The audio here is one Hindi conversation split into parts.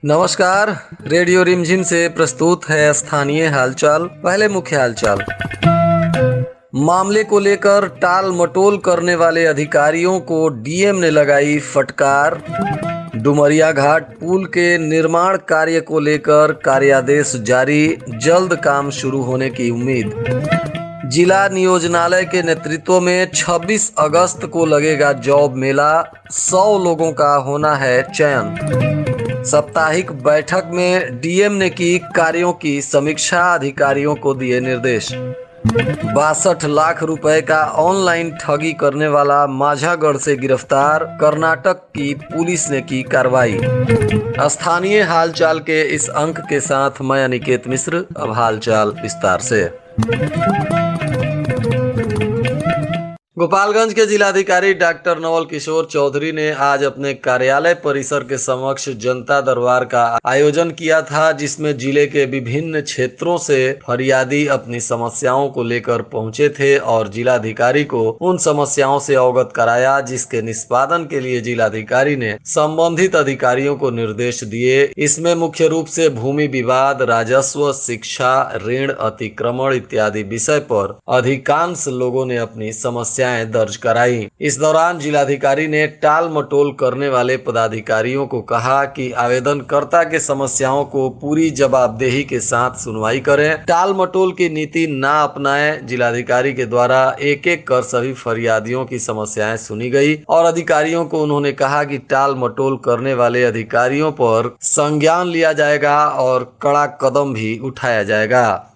नमस्कार। रेडियो रिमझिम से प्रस्तुत है स्थानीय हालचाल। पहले मुख्य हालचाल। मामले को लेकर टाल मटोल करने वाले अधिकारियों को डीएम ने लगाई फटकार। डुमरिया घाट पुल के निर्माण कार्य को लेकर कार्यादेश जारी, जल्द काम शुरू होने की उम्मीद। जिला नियोजनालय के नेतृत्व में 26 अगस्त को लगेगा जॉब मेला, 100 लोगों का होना है चयन। साप्ताहिक बैठक में डीएम ने की कार्यों की समीक्षा, अधिकारियों को दिए निर्देश। 62 लाख रुपए का ऑनलाइन ठगी करने वाला माझागढ़ से गिरफ्तार, कर्नाटक की पुलिस ने की कार्रवाई। स्थानीय हालचाल के इस अंक के साथ मैं अनिकेत मिश्र। अब हालचाल विस्तार से। गोपालगंज के जिलाधिकारी डॉक्टर नवल किशोर चौधरी ने आज अपने कार्यालय परिसर के समक्ष जनता दरबार का आयोजन किया था, जिसमें जिले के विभिन्न क्षेत्रों से फरियादी अपनी समस्याओं को लेकर पहुंचे थे और जिलाधिकारी को उन समस्याओं से अवगत कराया, जिसके निष्पादन के लिए जिलाधिकारी ने संबंधित अधिकारियों को निर्देश दिए। इसमें मुख्य रूप से भूमि विवाद, राजस्व, शिक्षा, ऋण, अतिक्रमण इत्यादि विषय पर अधिकांश लोगों ने अपनी समस्याएं दर्ज कराई। इस दौरान जिलाधिकारी ने टाल मटोल करने वाले पदाधिकारियों को कहा कि आवेदनकर्ता के समस्याओं को पूरी जवाबदेही के साथ सुनवाई करें, टाल मटोल की नीति ना अपनाएं। जिलाधिकारी के द्वारा एक एक कर सभी फरियादियों की समस्याएं सुनी गई और अधिकारियों को उन्होंने कहा कि टाल मटोल करने वाले अधिकारियों पर संज्ञान लिया जाएगा और कड़ा कदम भी उठाया जाएगा।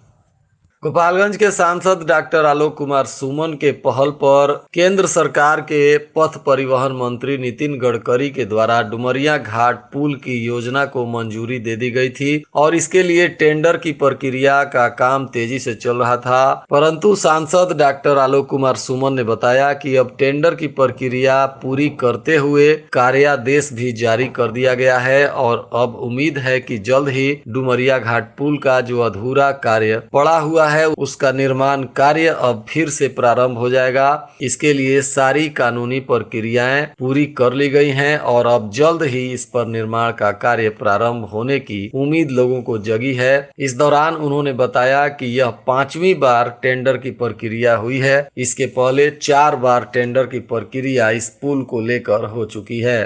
गोपालगंज के सांसद डॉक्टर आलोक कुमार सुमन के पहल पर केंद्र सरकार के पथ परिवहन मंत्री नितिन गडकरी के द्वारा डुमरिया घाट पुल की योजना को मंजूरी दे दी गई थी और इसके लिए टेंडर की प्रक्रिया का काम तेजी से चल रहा था। परंतु सांसद डॉक्टर आलोक कुमार सुमन ने बताया कि अब टेंडर की प्रक्रिया पूरी करते हुए कार्यादेश भी जारी कर दिया गया है और अब उम्मीद है कि जल्द ही डुमरिया घाट पुल का जो अधूरा कार्य पड़ा हुआ है उसका निर्माण कार्य अब फिर से प्रारंभ हो जाएगा। इसके लिए सारी कानूनी प्रक्रियाएं पूरी कर ली गई हैं और अब जल्द ही इस पर निर्माण का कार्य प्रारंभ होने की उम्मीद लोगों को जगी है। इस दौरान उन्होंने बताया कि यह 5वीं बार टेंडर की प्रक्रिया हुई है। इसके पहले 4 बार टेंडर की प्रक्रिया इस पुल को लेकर हो चुकी है।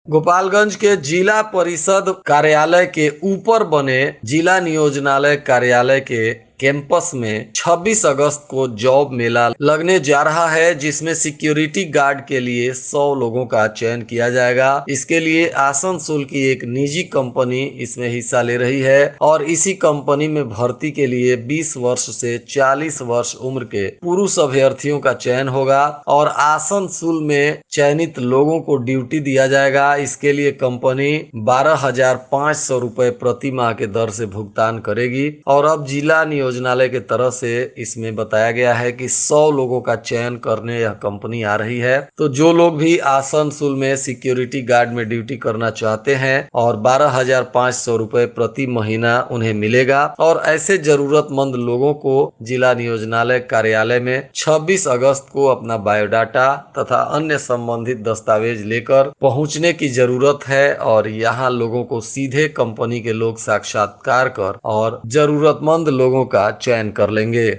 गोपालगंज के जिला परिषद कार्यालय के ऊपर बने जिला नियोजनालय कार्यालय के कैंपस में 26 अगस्त को जॉब मेला लगने जा रहा है, जिसमें सिक्योरिटी गार्ड के लिए 100 लोगों का चयन किया जाएगा। इसके लिए आसनसोल की एक निजी कंपनी इसमें हिस्सा ले रही है और इसी कंपनी में भर्ती के लिए 20 वर्ष से 40 वर्ष उम्र के पुरुष अभ्यर्थियों का चयन होगा और आसनसोल में चयनित लोगों को ड्यूटी दिया जाएगा। इसके लिए कंपनी 12,500 रुपए प्रति माह के दर से भुगतान करेगी और अब जिला नियोजनालय के तरफ से इसमें बताया गया है कि 100 लोगों का चयन करने यह कंपनी आ रही है। तो जो लोग भी आसनसोल में सिक्योरिटी गार्ड में ड्यूटी करना चाहते हैं और 12,500 रुपए प्रति महीना उन्हें मिलेगा और ऐसे जरूरतमंद लोगों को जिला नियोजनालय कार्यालय में 26 अगस्त को अपना बायोडाटा तथा अन्य संबंधित दस्तावेज लेकर पहुंचने की जरूरत है और यहाँ लोगों को सीधे कंपनी के लोग साक्षात्कार कर और जरूरतमंद लोगों का चयन कर लेंगे।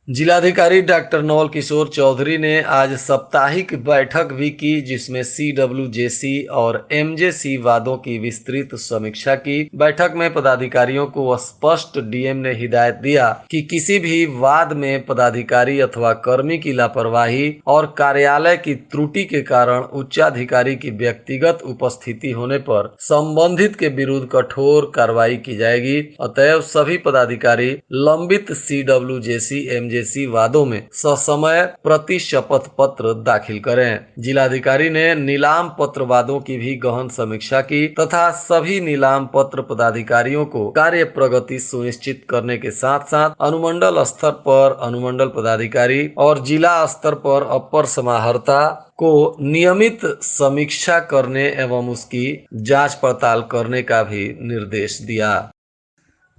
जिलाधिकारी डॉक्टर नवल किशोर चौधरी ने आज साप्ताहिक बैठक भी की, जिसमें CWJC और MJC वादों की विस्तृत समीक्षा की। बैठक में पदाधिकारियों को स्पष्ट डीएम ने हिदायत दिया कि किसी भी वाद में पदाधिकारी अथवा कर्मी की लापरवाही और कार्यालय की त्रुटि के कारण उच्चाधिकारी की व्यक्तिगत उपस्थिति होने पर संबंधित के विरुद्ध कठोर कार्रवाई की जाएगी। अतएव सभी पदाधिकारी लंबित CWJC MJC वादों में ससमय प्रति शपथ पत्र दाखिल करें। जिलाधिकारी ने नीलाम पत्र वादों की भी गहन समीक्षा की तथा सभी नीलाम पत्र पदाधिकारियों को कार्य प्रगति सुनिश्चित करने के साथ साथ अनुमंडल स्तर पर अनुमंडल पदाधिकारी और जिला स्तर पर अपर समाहर्ता को नियमित समीक्षा करने एवं उसकी जांच पड़ताल करने का भी निर्देश दिया।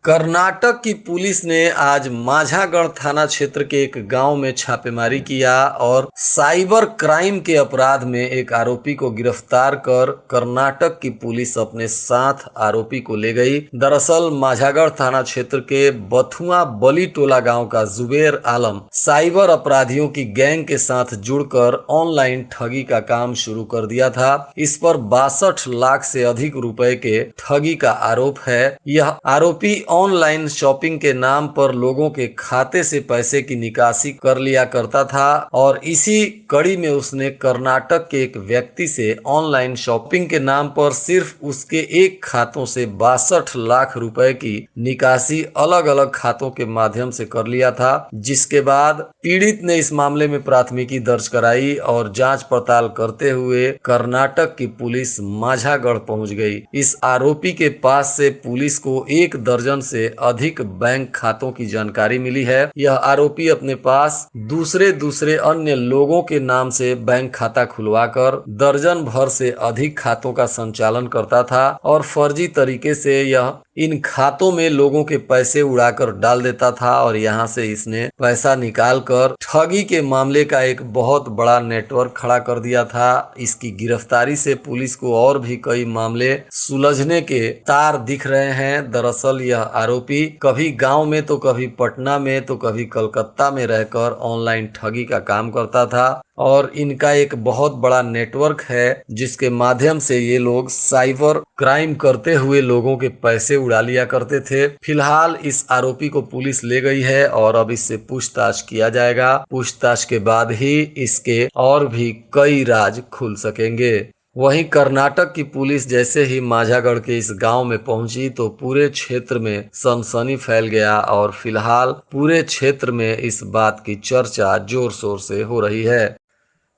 कर्नाटक की पुलिस ने आज माझागढ़ थाना क्षेत्र के एक गांव में छापेमारी किया और साइबर क्राइम के अपराध में एक आरोपी को गिरफ्तार कर कर्नाटक की पुलिस अपने साथ आरोपी को ले गई। दरअसल माझागढ़ थाना क्षेत्र के बथुआ बली टोला गांव का जुबेर आलम साइबर अपराधियों की गैंग के साथ जुड़कर ऑनलाइन ठगी का काम शुरू कर दिया था। इस पर 62 लाख से अधिक रुपए के ठगी का आरोप है। यह आरोपी ऑनलाइन शॉपिंग के नाम पर लोगों के खाते से पैसे की निकासी कर लिया करता था और इसी कड़ी में उसने कर्नाटक के एक व्यक्ति से ऑनलाइन शॉपिंग के नाम पर सिर्फ उसके एक खातों से 62 लाख रुपए की निकासी अलग अलग खातों के माध्यम से कर लिया था, जिसके बाद पीड़ित ने इस मामले में प्राथमिकी दर्ज कराई और जांच पड़ताल करते हुए कर्नाटक की पुलिस माझागढ़ पहुंच गई। इस आरोपी के पास से पुलिस को 1 दर्जन से अधिक बैंक खातों की जानकारी मिली है। यह आरोपी अपने पास दूसरे अन्य लोगों के नाम से बैंक खाता खुलवाकर दर्जन भर से अधिक खातों का संचालन करता था और फर्जी तरीके से यह इन खातों में लोगों के पैसे उड़ाकर डाल देता था और यहां से इसने पैसा निकालकर ठगी के मामले का एक बहुत बड़ा नेटवर्क खड़ा कर दिया था। इसकी गिरफ्तारी से पुलिस को और भी कई मामले सुलझने के तार दिख रहे हैं। दरअसल यह आरोपी कभी गांव में तो कभी पटना में तो कभी कलकत्ता में रहकर ऑनलाइन ठगी का काम करता था और इनका एक बहुत बड़ा नेटवर्क है जिसके माध्यम से ये लोग साइबर क्राइम करते हुए लोगों के पैसे उड़ा लिया करते थे। फिलहाल इस आरोपी को पुलिस ले गई है और अब इससे पूछताछ किया जाएगा। पूछताछ के बाद ही इसके और भी कई राज खुल सकेंगे। वहीं कर्नाटक की पुलिस जैसे ही माझागढ़ के इस गांव में पहुंची तो पूरे क्षेत्र में सनसनी फैल गया और फिलहाल पूरे क्षेत्र में इस बात की चर्चा जोर शोर से हो रही है।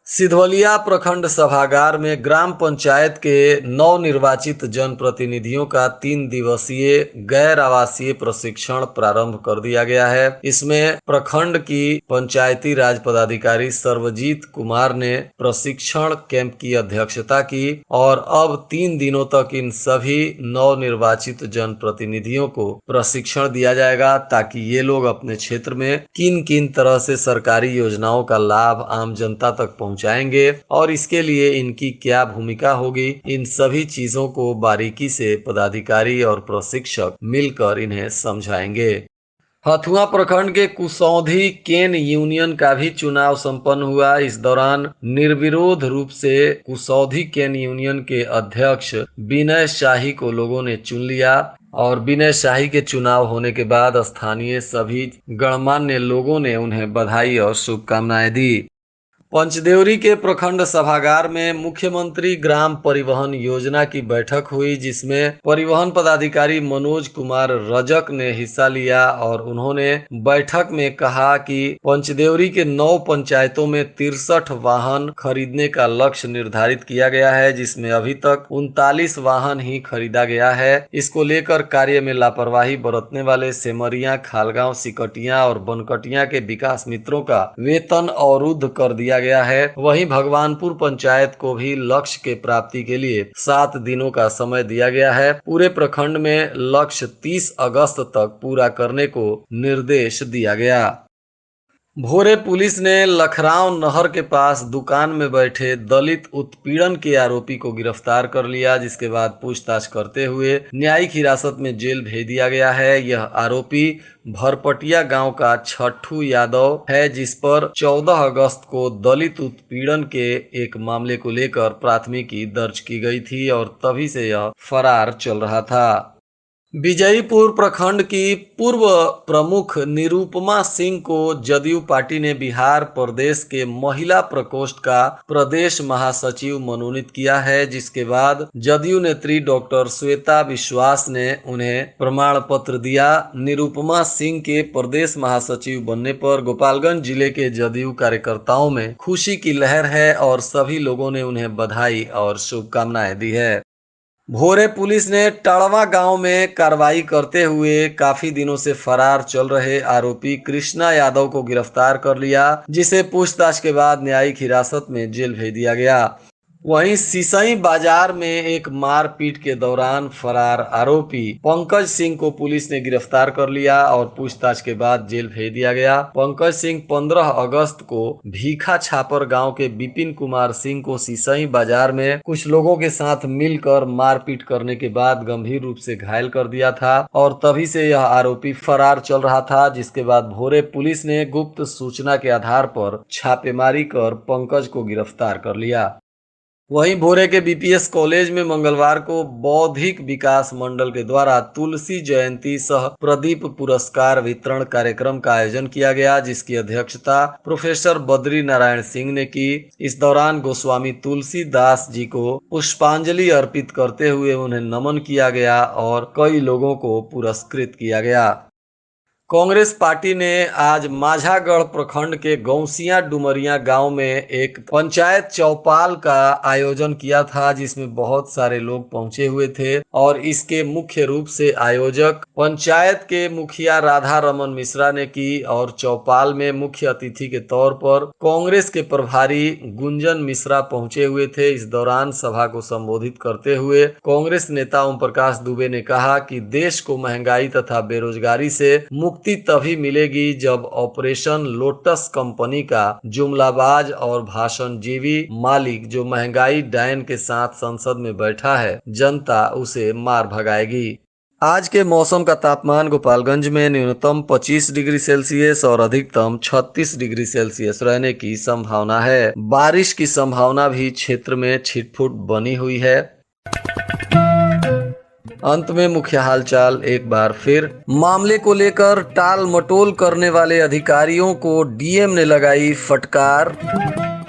सिधवलिया प्रखंड सभागार में ग्राम पंचायत के नवनिर्वाचित जनप्रतिनिधियों का 3 दिवसीय गैर आवासीय प्रशिक्षण प्रारंभ कर दिया गया है। इसमें प्रखंड की पंचायती राज पदाधिकारी सर्वजीत कुमार ने प्रशिक्षण कैंप की अध्यक्षता की और अब 3 दिनों तक इन सभी नवनिर्वाचित जनप्रतिनिधियों को प्रशिक्षण दिया जाएगा ताकि ये लोग अपने क्षेत्र में किन किन तरह से सरकारी योजनाओं का लाभ आम जनता तक पहुंचाएंगे और इसके लिए इनकी क्या भूमिका होगी, इन सभी चीजों को बारीकी से पदाधिकारी और प्रशिक्षक मिलकर इन्हें समझाएंगे। हथुआ प्रखंड के कुसौधी केन यूनियन का भी चुनाव संपन्न हुआ। इस दौरान निर्विरोध रूप से कुसौधी केन यूनियन के अध्यक्ष विनय शाही को लोगों ने चुन लिया और विनय शाही के चुनाव होने के बाद स्थानीय सभी गणमान्य लोगों ने उन्हें बधाई और शुभकामनाएं दी। पंचदेवरी के प्रखंड सभागार में मुख्यमंत्री ग्राम परिवहन योजना की बैठक हुई जिसमें परिवहन पदाधिकारी मनोज कुमार रजक ने हिस्सा लिया और उन्होंने बैठक में कहा कि पंचदेवरी के 9 पंचायतों में 63 वाहन खरीदने का लक्ष्य निर्धारित किया गया है, जिसमें अभी तक 39 वाहन ही खरीदा गया है। इसको लेकर कार्य में लापरवाही बरतने वाले सेमरिया, खालगांव, सिकटिया और बनकटिया के विकास मित्रों का वेतन अवरुद्ध कर दिया गया है। वहीं भगवानपुर पंचायत को भी लक्ष्य के प्राप्ति के लिए 7 दिनों का समय दिया गया है। पूरे प्रखंड में लक्ष्य 30 अगस्त तक पूरा करने को निर्देश दिया गया। भोरे पुलिस ने लखराव नहर के पास दुकान में बैठे दलित उत्पीड़न के आरोपी को गिरफ्तार कर लिया, जिसके बाद पूछताछ करते हुए न्यायिक हिरासत में जेल भेज दिया गया है। यह आरोपी भरपटिया गांव का छठू यादव है, जिस पर 14 अगस्त को दलित उत्पीड़न के एक मामले को लेकर प्राथमिकी दर्ज की गई थी और तभी से यह फरार चल रहा था। विजयपुर प्रखंड की पूर्व प्रमुख निरुपमा सिंह को जदयू पार्टी ने बिहार प्रदेश के महिला प्रकोष्ठ का प्रदेश महासचिव मनोनीत किया है, जिसके बाद जदयू नेत्री डॉक्टर श्वेता विश्वास ने उन्हें प्रमाण पत्र दिया। निरुपमा सिंह के प्रदेश महासचिव बनने पर गोपालगंज जिले के जदयू कार्यकर्ताओं में खुशी की लहर है और सभी लोगों ने उन्हें बधाई और शुभकामनाएं दी है। भोरे पुलिस ने टाड़वा गांव में कार्रवाई करते हुए काफी दिनों से फरार चल रहे आरोपी कृष्णा यादव को गिरफ्तार कर लिया, जिसे पूछताछ के बाद न्यायिक हिरासत में जेल भेज दिया गया। वहीं सिसई बाजार में एक मारपीट के दौरान फरार आरोपी पंकज सिंह को पुलिस ने गिरफ्तार कर लिया और पूछताछ के बाद जेल भेज दिया गया। पंकज सिंह 15 अगस्त को भीखा छापर गांव के विपिन कुमार सिंह को सिसई बाजार में कुछ लोगों के साथ मिलकर मारपीट करने के बाद गंभीर रूप से घायल कर दिया था और तभी से यह आरोपी फरार चल रहा था, जिसके बाद भोरे पुलिस ने गुप्त सूचना के आधार पर छापेमारी कर पंकज को गिरफ्तार कर लिया। वहीं भोरे के बीपीएस कॉलेज में मंगलवार को बौद्धिक विकास मंडल के द्वारा तुलसी जयंती सह प्रदीप पुरस्कार वितरण कार्यक्रम का आयोजन किया गया, जिसकी अध्यक्षता प्रोफेसर बद्री नारायण सिंह ने की। इस दौरान गोस्वामी तुलसीदास जी को पुष्पांजलि अर्पित करते हुए उन्हें नमन किया गया और कई लोगों को पुरस्कृत किया गया। कांग्रेस पार्टी ने आज माझागढ़ प्रखंड के गौसिया डुमरिया गांव में एक पंचायत चौपाल का आयोजन किया था, जिसमें बहुत सारे लोग पहुंचे हुए थे और इसके मुख्य रूप से आयोजक पंचायत के मुखिया राधा रमन मिश्रा ने की और चौपाल में मुख्य अतिथि के तौर पर कांग्रेस के प्रभारी गुंजन मिश्रा पहुंचे हुए थे। इस दौरान सभा को संबोधित करते हुए कांग्रेस नेता ओम प्रकाश दुबे ने कहा कि देश को महंगाई तथा बेरोजगारी से मुक्ति तभी मिलेगी जब ऑपरेशन लोटस कंपनी का जुमलाबाज और भाषणजीवी मालिक जो महंगाई डायन के साथ संसद में बैठा है, जनता उसे मार भगाएगी। आज के मौसम का तापमान गोपालगंज में न्यूनतम 25 डिग्री सेल्सियस और अधिकतम 36 डिग्री सेल्सियस रहने की संभावना है। बारिश की संभावना भी क्षेत्र में छिटपुट बनी हुई है। अंत में मुख्य हालचाल एक बार फिर। मामले को लेकर टाल मटोल करने वाले अधिकारियों को डीएम ने लगाई फटकार।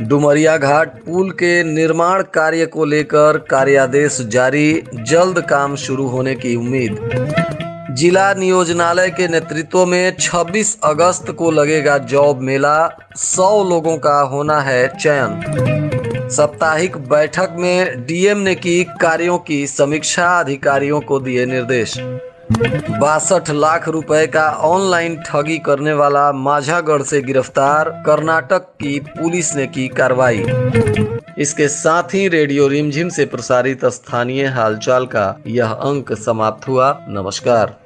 डुमरिया घाट पुल के निर्माण कार्य को लेकर कार्यादेश जारी, जल्द काम शुरू होने की उम्मीद। जिला नियोजनालय के नेतृत्व में 26 अगस्त को लगेगा जॉब मेला, 100 लोगों का होना है चयन। साप्ताहिक बैठक में डीएम ने की कार्यों की समीक्षा, अधिकारियों को दिए निर्देश। 62 लाख रुपए का ऑनलाइन ठगी करने वाला माझागढ़ से गिरफ्तार, कर्नाटक की पुलिस ने की कार्रवाई। इसके साथ ही रेडियो रिमझिम से प्रसारित स्थानीय हालचाल का यह अंक समाप्त हुआ। नमस्कार।